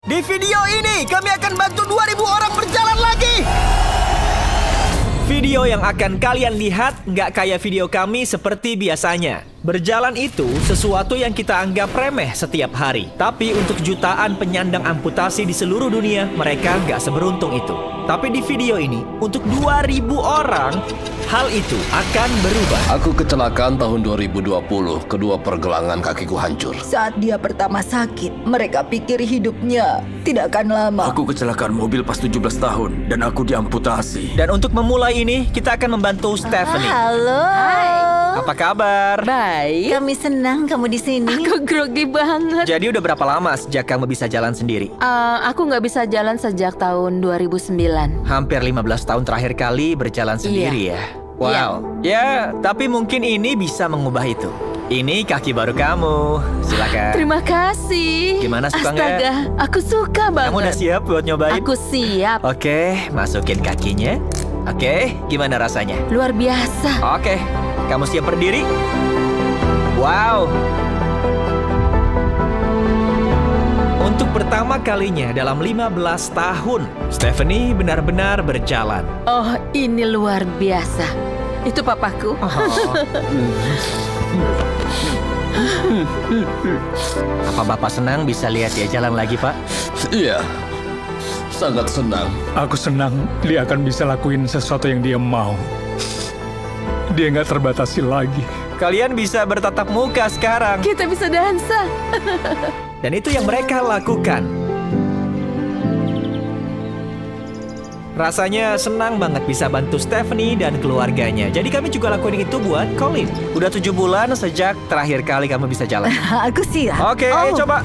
Di video ini kami akan bantu 2000 orang berjalan lagi. Video yang akan kalian lihat nggak kayak video kami seperti biasanya. Berjalan itu sesuatu yang kita anggap remeh setiap hari. Tapi untuk jutaan penyandang amputasi di seluruh dunia, mereka nggak seberuntung itu. Tapi di video ini, untuk 2000 orang, hal itu akan berubah. Aku kecelakaan tahun 2020, kedua pergelangan kakiku hancur. Saat dia pertama sakit, mereka pikir hidupnya tidak akan lama. Aku kecelakaan mobil pas 17 tahun dan aku diamputasi. Dan untuk memulai ini, kita akan membantu Stephanie. Halo. Apa kabar? Baik. Kami senang kamu di sini. Aku grogi banget. Jadi udah berapa lama sejak kamu bisa jalan sendiri? Aku nggak bisa jalan sejak tahun 2009. Hampir 15 tahun terakhir kali berjalan sendiri ya. Wow. Ya, tapi mungkin ini bisa mengubah itu. Ini kaki baru kamu. Silakan. Terima kasih. Gimana, suka nggak? Astaga, aku suka banget. Kamu udah siap buat nyobain? Aku siap. Oke, masukin kakinya. Oke, gimana rasanya? Luar biasa. Oke, kamu siap berdiri? Wow. Untuk pertama kalinya dalam 15 tahun, Stephanie benar-benar berjalan. Oh, ini luar biasa. Itu papaku. Apa Bapak senang bisa lihat dia jalan lagi, Pak? Iya, sangat senang. Aku senang dia akan bisa lakuin sesuatu yang dia mau. Dia nggak terbatasi lagi. Kalian bisa bertatap muka sekarang. Kita bisa dansa. Dan itu yang mereka lakukan. Rasanya senang banget bisa bantu Stephanie dan keluarganya. Jadi kami juga lakuin itu buat Colin. Udah 7 bulan sejak terakhir kali kamu bisa jalan. Aku siap. Oke, ayo coba.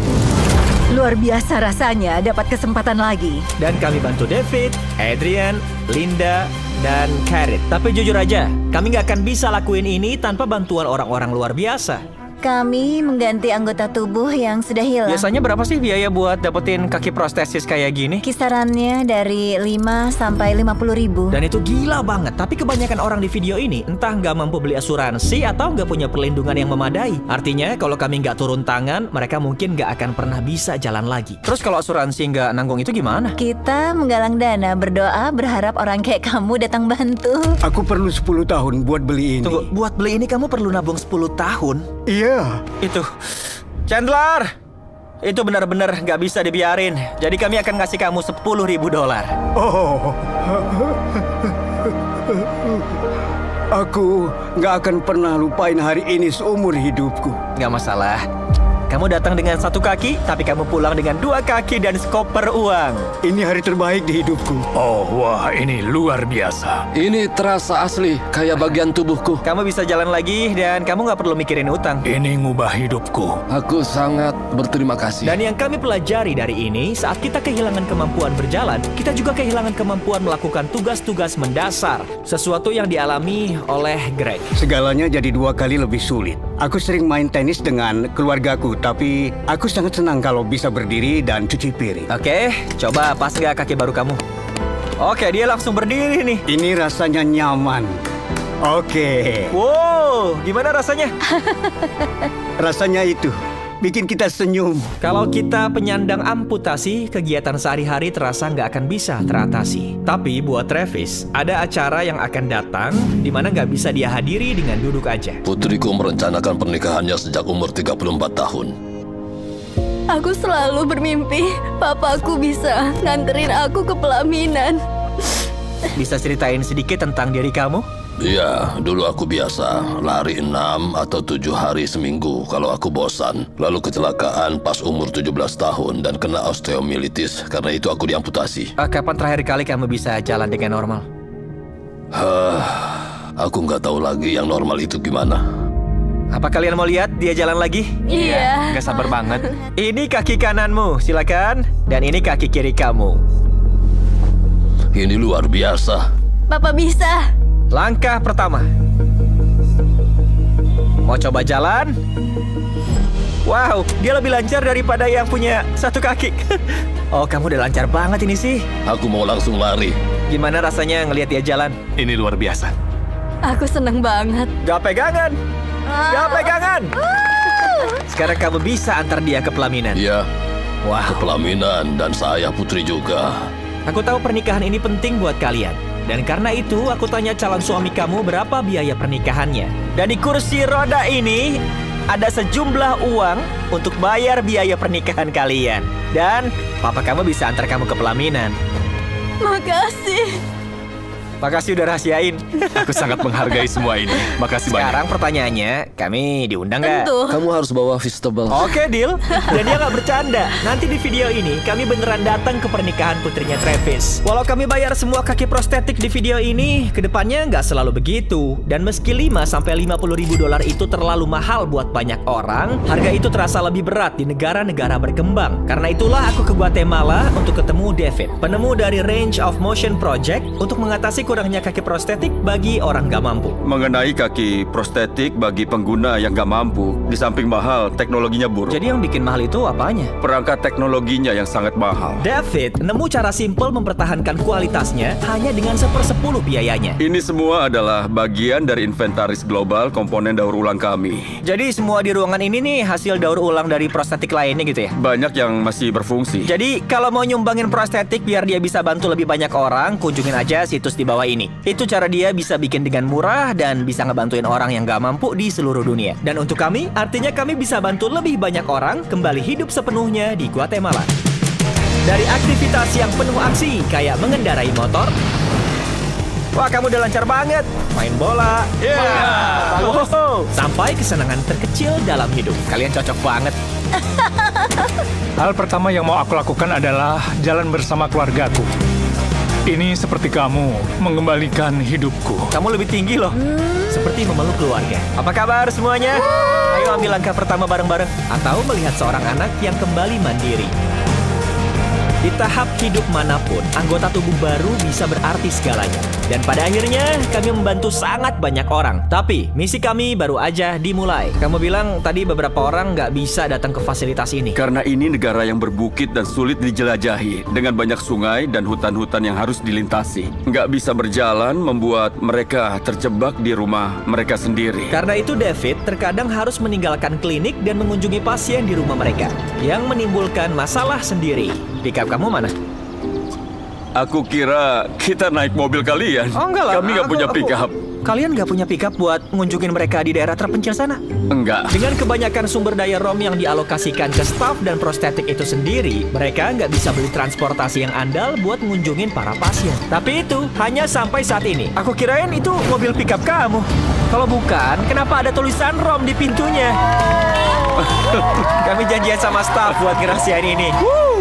Luar biasa rasanya dapat kesempatan lagi. Dan kami bantu David, Adrian, Linda, dan Karit. Tapi jujur aja, kami nggak akan bisa lakuin ini tanpa bantuan orang-orang luar biasa. Kami mengganti anggota tubuh yang sudah hilang. Biasanya berapa sih biaya buat dapetin kaki prostesis kayak gini? Kisarannya dari 5 sampai 50 ribu. Dan itu gila banget. Tapi kebanyakan orang di video ini entah nggak mampu beli asuransi atau nggak punya perlindungan yang memadai. Artinya kalau kami nggak turun tangan, mereka mungkin nggak akan pernah bisa jalan lagi. Terus kalau asuransi nggak nanggung itu gimana? Kita menggalang dana, berdoa, berharap orang kayak kamu datang bantu. Aku perlu 10 tahun buat beli ini. Tunggu, buat beli ini kamu perlu nabung 10 tahun? Iya. Itu, Chandler, itu benar-benar nggak bisa dibiarin. Jadi kami akan ngasih kamu $10.000. Oh. Aku nggak akan pernah lupain hari ini seumur hidupku. Nggak masalah. Kamu datang dengan 1 kaki, tapi kamu pulang dengan 2 kaki dan sekoper uang. Ini hari terbaik di hidupku. Oh, wah, ini luar biasa. Ini terasa asli, kayak bagian tubuhku. Kamu bisa jalan lagi dan kamu nggak perlu mikirin utang. Ini ngubah hidupku. Aku sangat berterima kasih. Dan yang kami pelajari dari ini, saat kita kehilangan kemampuan berjalan, kita juga kehilangan kemampuan melakukan tugas-tugas mendasar. Sesuatu yang dialami oleh Greg. Segalanya jadi 2 kali lebih sulit. Aku sering main tenis dengan keluargaku, tapi aku sangat senang kalau bisa berdiri dan cuci piring. Oke, coba pas nggak kaki baru kamu? Oke, dia langsung berdiri nih. Ini rasanya nyaman. Oke. Wow, gimana rasanya? Rasanya itu bikin kita senyum. Kalau kita penyandang amputasi, kegiatan sehari-hari terasa nggak akan bisa teratasi. Tapi buat Travis, ada acara yang akan datang di mana nggak bisa dia hadiri dengan duduk aja. Putriku merencanakan pernikahannya sejak umur 34 tahun. Aku selalu bermimpi papaku bisa nganterin aku ke pelaminan. Bisa ceritain sedikit tentang diri kamu? Iya, dulu aku biasa lari 6 atau 7 hari seminggu kalau aku bosan. Lalu kecelakaan pas umur 17 tahun dan kena osteomilitis. Karena itu aku diamputasi. Kapan terakhir kali kamu bisa jalan dengan normal? Aku nggak tahu lagi yang normal itu gimana. Apa kalian mau lihat dia jalan lagi? Iya. Gak sabar banget. Ini kaki kananmu, silakan. Dan ini kaki kiri kamu. Ini luar biasa. Papa bisa. Langkah pertama. Mau coba jalan? Wow, dia lebih lancar daripada yang punya 1 kaki. Oh, kamu udah lancar banget ini sih. Aku mau langsung lari. Gimana rasanya ngelihat dia jalan? Ini luar biasa. Aku seneng banget. Gak pegangan. Gak pegangan. Sekarang kamu bisa antar dia ke pelaminan. Iya, Wow. ke pelaminan, dan saya putri juga. Aku tahu pernikahan ini penting buat kalian. Dan karena itu, aku tanya calon suami kamu berapa biaya pernikahannya. Dan di kursi roda ini, ada sejumlah uang untuk bayar biaya pernikahan kalian. Dan papa kamu bisa antar kamu ke pelaminan. Makasih. Makasih udah rahasiain. Aku sangat menghargai semua ini. Makasih banyak. Sekarang pertanyaannya, kami diundang nggak? Tentu. Kamu harus bawa vegetable. Oke, deal. Dan dia nggak bercanda. Nanti di video ini, kami beneran datang ke pernikahan putrinya Travis. Walau kami bayar semua kaki prostetik di video ini, kedepannya nggak selalu begitu. Dan meski 5-50 ribu dolar itu terlalu mahal buat banyak orang, harga itu terasa lebih berat di negara-negara berkembang. Karena itulah aku ke Guatemala untuk ketemu David, penemu dari Range of Motion Project untuk mengatasi kurangnya kaki prostetik bagi orang nggak mampu. Mengenai kaki prostetik bagi pengguna yang gak mampu, di samping mahal, teknologinya buruk. Jadi yang bikin mahal itu apanya? Perangkat teknologinya yang sangat mahal. David nemu cara simpel mempertahankan kualitasnya hanya dengan 1/10 biayanya. Ini semua adalah bagian dari inventaris global komponen daur ulang kami. Jadi semua di ruangan ini nih hasil daur ulang dari prostetik lainnya gitu ya? Banyak yang masih berfungsi. Jadi kalau mau nyumbangin prostetik biar dia bisa bantu lebih banyak orang, kunjungin aja situs di bawah ini. Itu cara dia bisa bikin dengan murah dan bisa ngebantuin orang yang gak mampu di seluruh dunia. Dan untuk kami, artinya kami bisa bantu lebih banyak orang kembali hidup sepenuhnya di Guatemala. Dari aktivitas yang penuh aksi kayak mengendarai motor. Wah, kamu udah lancar banget. Main bola. Wow. Sampai kesenangan terkecil dalam hidup. Kalian cocok banget. Hal pertama yang mau aku lakukan adalah jalan bersama keluargaku. Ini seperti kamu mengembalikan hidupku. Kamu lebih tinggi loh. Seperti memeluk keluarga. Apa kabar semuanya? Ayo ambil langkah pertama bareng-bareng. Atau melihat seorang anak yang kembali mandiri. Di tahap hidup manapun, anggota tubuh baru bisa berarti segalanya. Dan pada akhirnya, kami membantu sangat banyak orang. Tapi, misi kami baru aja dimulai. Kamu bilang tadi beberapa orang nggak bisa datang ke fasilitas ini. Karena ini negara yang berbukit dan sulit dijelajahi, dengan banyak sungai dan hutan-hutan yang harus dilintasi. Nggak bisa berjalan membuat mereka terjebak di rumah mereka sendiri. Karena itu David terkadang harus meninggalkan klinik dan mengunjungi pasien di rumah mereka, yang menimbulkan masalah sendiri. Pickup kamu mana? Aku kira kita naik mobil kalian. Oh enggak lah. Kami nggak punya pickup. Kalian nggak punya pickup buat ngunjungin mereka di daerah terpencil sana? Enggak. Dengan kebanyakan sumber daya ROM yang dialokasikan ke staf dan prostetik itu sendiri, mereka nggak bisa beli transportasi yang andal buat ngunjungin para pasien. Tapi itu hanya sampai saat ini. Aku kirain itu mobil pickup kamu. Kalau bukan, kenapa ada tulisan ROM di pintunya? Kami janjian sama staf buat ngerahasiain ini.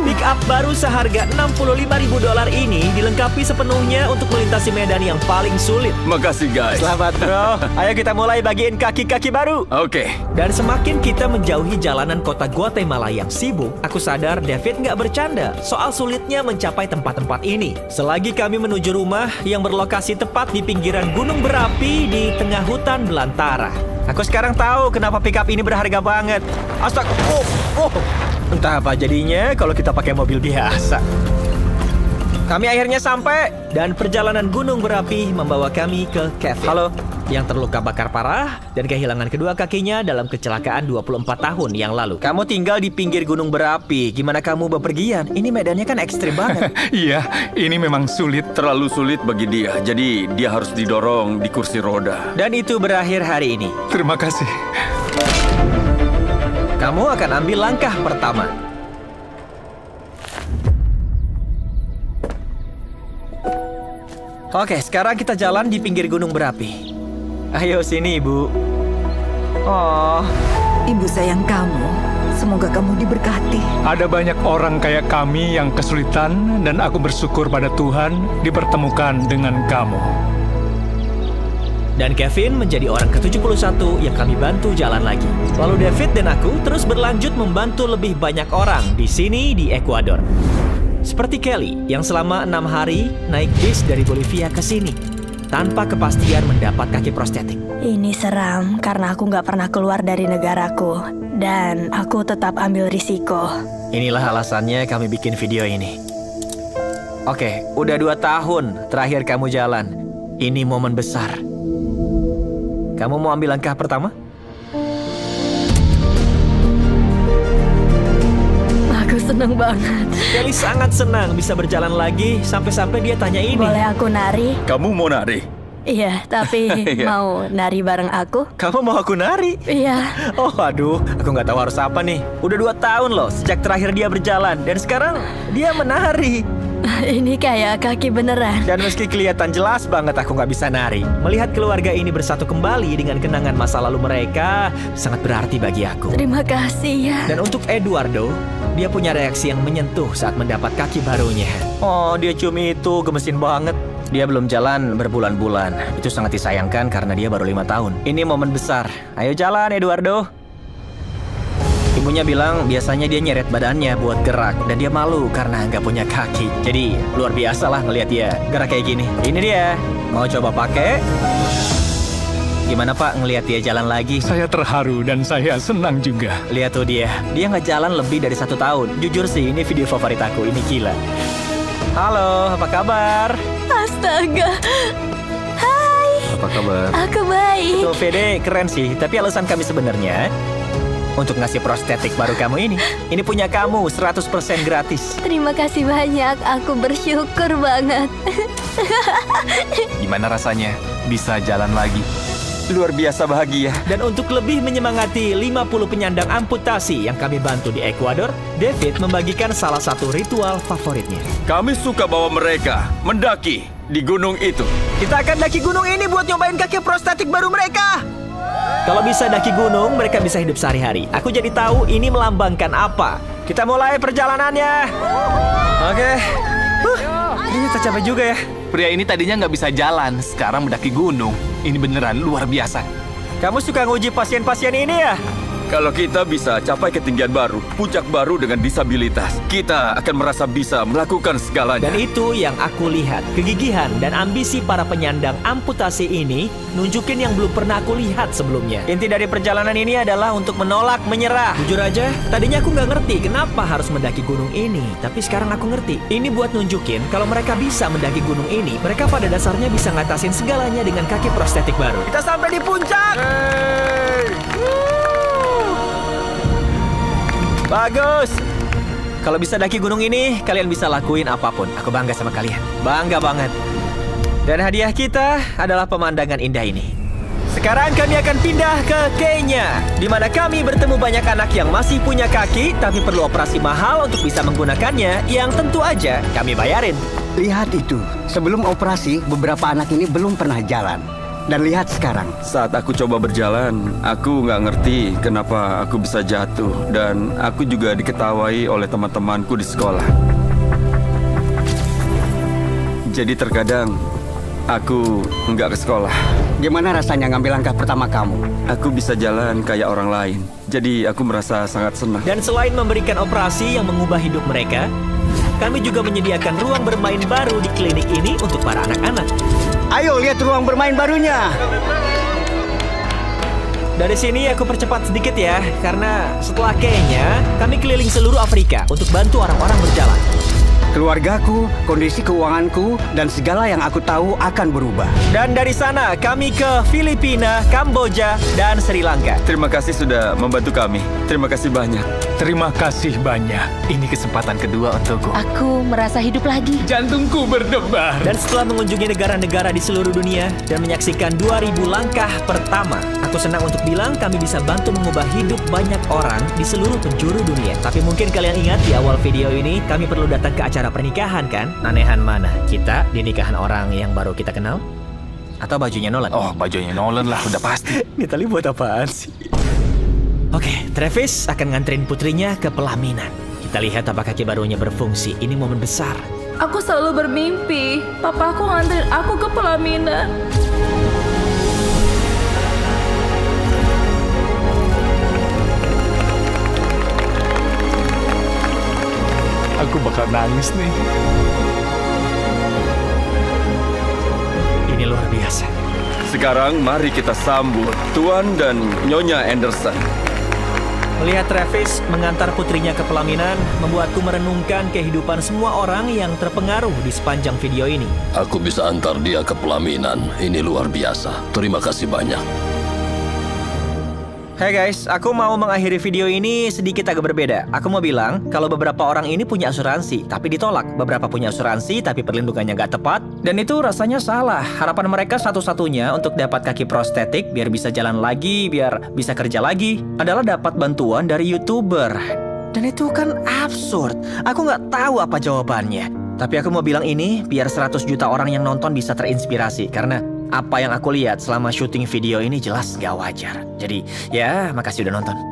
Pickup baru seharga 65 ribu dolar ini dilengkapi sepenuhnya untuk melintasi medan yang paling sulit. Makasih guys. Selamat bro. Ayo kita mulai bagiin kaki-kaki baru. Oke. Dan semakin kita menjauhi jalanan kota Guatemala yang sibuk, aku sadar David nggak bercanda soal sulitnya mencapai tempat-tempat ini. Selagi kami menuju rumah yang berlokasi tepat di pinggiran gunung berapi di tengah hutan belantara. Aku sekarang tahu kenapa pickup ini berharga banget. Astaga, entah apa jadinya kalau kita pakai mobil biasa. Kami akhirnya sampai dan perjalanan gunung berapi membawa kami ke Kevin. Halo, yang terluka bakar parah dan kehilangan kedua kakinya dalam kecelakaan 24 tahun yang lalu. Kamu tinggal di pinggir gunung berapi. Gimana kamu bepergian? Ini medannya kan ekstrim banget. Iya, ini memang sulit. Terlalu sulit bagi dia, jadi dia harus didorong di kursi roda. Dan itu berakhir hari ini. Terima kasih. Kamu akan ambil langkah pertama. Oke, sekarang kita jalan di pinggir gunung berapi. Ayo sini, Ibu. Oh, Ibu sayang kamu. Semoga kamu diberkati. Ada banyak orang kayak kami yang kesulitan dan aku bersyukur pada Tuhan dipertemukan dengan kamu. dan Kevin menjadi orang ke-71 yang kami bantu jalan lagi. Lalu David dan aku terus berlanjut membantu lebih banyak orang di sini di Ekuador. Seperti Kelly yang selama 6 hari naik bis dari Bolivia ke sini tanpa kepastian mendapat kaki prostetik. Ini seram karena aku nggak pernah keluar dari negaraku dan aku tetap ambil risiko. Inilah alasannya kami bikin video ini. Oke, udah 2 tahun terakhir kamu jalan. Ini momen besar. Kamu mau ambil langkah pertama? Aku seneng banget. Kelly sangat senang bisa berjalan lagi sampai-sampai dia tanya ini. Boleh aku nari? Kamu mau nari? Iya, tapi Iya. mau nari bareng aku? Kamu mau aku nari? Iya. Oh aduh, aku nggak tahu harus apa nih. Udah 2 tahun loh sejak terakhir dia berjalan. Dan sekarang dia menari. Ini kayak kaki beneran. Dan meski kelihatan jelas banget aku nggak bisa nari, melihat keluarga ini bersatu kembali dengan kenangan masa lalu mereka sangat berarti bagi aku. Terima kasih ya. Dan untuk Eduardo, dia punya reaksi yang menyentuh saat mendapat kaki barunya. Oh, dia cium itu gemesin banget. Dia belum jalan berbulan-bulan. Itu sangat disayangkan karena dia baru 5 tahun. Ini momen besar. Ayo jalan, Eduardo. Ibunya bilang biasanya dia nyeret badannya buat gerak dan dia malu karena nggak punya kaki. Jadi luar biasa lah ngelihat dia gerak kayak gini. Ini dia. Mau coba pakai? Gimana Pak ngelihat dia jalan lagi? Saya terharu dan saya senang juga. Lihat tuh dia nggak jalan lebih dari 1 tahun. Jujur sih ini video favorit aku, ini gila. Halo, apa kabar? Astaga. Hai, Apa kabar? aku baik. Tuh VD keren sih, tapi alasan kami sebenarnya untuk ngasih prostetik baru kamu ini. Ini punya kamu 100% gratis. Terima kasih banyak, aku bersyukur banget. Gimana rasanya bisa jalan lagi? Luar biasa bahagia. Dan untuk lebih menyemangati 50 penyandang amputasi yang kami bantu di Ekuador, David membagikan salah satu ritual favoritnya. Kami suka bawa mereka mendaki di gunung itu. Kita akan daki gunung ini buat nyobain kaki prostetik baru mereka. Kalau bisa daki gunung, mereka bisa hidup sehari-hari. Aku jadi tahu ini melambangkan apa. Kita mulai perjalanannya. Oke. Ternyata capek juga ya. Pria ini tadinya nggak bisa jalan, sekarang mendaki gunung. Ini beneran luar biasa. Kamu suka nguji pasien-pasien ini ya? Kalau kita bisa capai ketinggian baru, puncak baru dengan disabilitas, kita akan merasa bisa melakukan segalanya. Dan itu yang aku lihat. Kegigihan dan ambisi para penyandang amputasi ini nunjukin yang belum pernah aku lihat sebelumnya. Inti dari perjalanan ini adalah untuk menolak menyerah. Jujur aja, tadinya aku nggak ngerti kenapa harus mendaki gunung ini. Tapi sekarang aku ngerti. Ini buat nunjukin kalau mereka bisa mendaki gunung ini, mereka pada dasarnya bisa ngatasin segalanya dengan kaki prostetik baru. Kita sampai di puncak! Bagus! Kalau bisa daki gunung ini, kalian bisa lakuin apapun. Aku bangga sama kalian. Bangga banget. Dan hadiah kita adalah pemandangan indah ini. Sekarang kami akan pindah ke Kenya, di mana kami bertemu banyak anak yang masih punya kaki, tapi perlu operasi mahal untuk bisa menggunakannya, yang tentu aja kami bayarin. Lihat itu, sebelum operasi beberapa anak ini belum pernah jalan. Dan lihat sekarang. Saat aku coba berjalan, aku nggak ngerti kenapa aku bisa jatuh. Dan aku juga diketawai oleh teman-temanku di sekolah. Jadi terkadang aku nggak ke sekolah. Gimana rasanya ngambil langkah pertama kamu? Aku bisa jalan kayak orang lain. Jadi aku merasa sangat senang. Dan selain memberikan operasi yang mengubah hidup mereka, kami juga menyediakan ruang bermain baru di klinik ini untuk para anak-anak. Ayo lihat ruang bermain barunya. Dari sini aku percepat sedikit ya, karena setelah Kenya, kami keliling seluruh Afrika untuk bantu orang-orang berjalan. Keluargaku, kondisi keuanganku, dan segala yang aku tahu akan berubah. Dan dari sana kami ke Filipina, Kamboja, dan Sri Lanka. Terima kasih sudah membantu kami. Terima kasih banyak. Terima kasih banyak. Ini kesempatan kedua untukku. Aku merasa hidup lagi. Jantungku berdebar. Dan setelah mengunjungi negara-negara di seluruh dunia dan menyaksikan 2000 langkah pertama, aku senang untuk bilang kami bisa bantu mengubah hidup banyak orang di seluruh penjuru dunia. Tapi mungkin kalian ingat di awal video ini, kami perlu datang ke acara pernikahan kan? Anehan mana? Kita di nikahan orang yang baru kita kenal? Atau bajunya Nolan? Oh, bajunya Nolan lah, udah pasti. Nitali buat apaan sih? Oke, Travis akan nganterin putrinya ke pelaminan. Kita lihat apa kaki barunya berfungsi. Ini momen besar. Aku selalu bermimpi, papaku nganterin aku ke pelaminan. Aku bakal nangis nih. Ini luar biasa. Sekarang mari kita sambut Tuan dan Nyonya Anderson. Melihat Travis mengantar putrinya ke pelaminan membuatku merenungkan kehidupan semua orang yang terpengaruh di sepanjang video ini. Aku bisa antar dia ke pelaminan. Ini luar biasa. Terima kasih banyak. Hey guys, aku mau mengakhiri video ini sedikit agak berbeda. Aku mau bilang kalau beberapa orang ini punya asuransi, tapi ditolak. Beberapa punya asuransi, tapi perlindungannya nggak tepat. Dan itu rasanya salah. Harapan mereka satu-satunya untuk dapat kaki prostetik, biar bisa jalan lagi, biar bisa kerja lagi, adalah dapat bantuan dari YouTuber. Dan itu kan absurd. Aku nggak tahu apa jawabannya. Tapi aku mau bilang ini, biar 100 juta orang yang nonton bisa terinspirasi. Karena apa yang aku lihat selama syuting video ini jelas nggak wajar. Jadi, ya makasih udah nonton.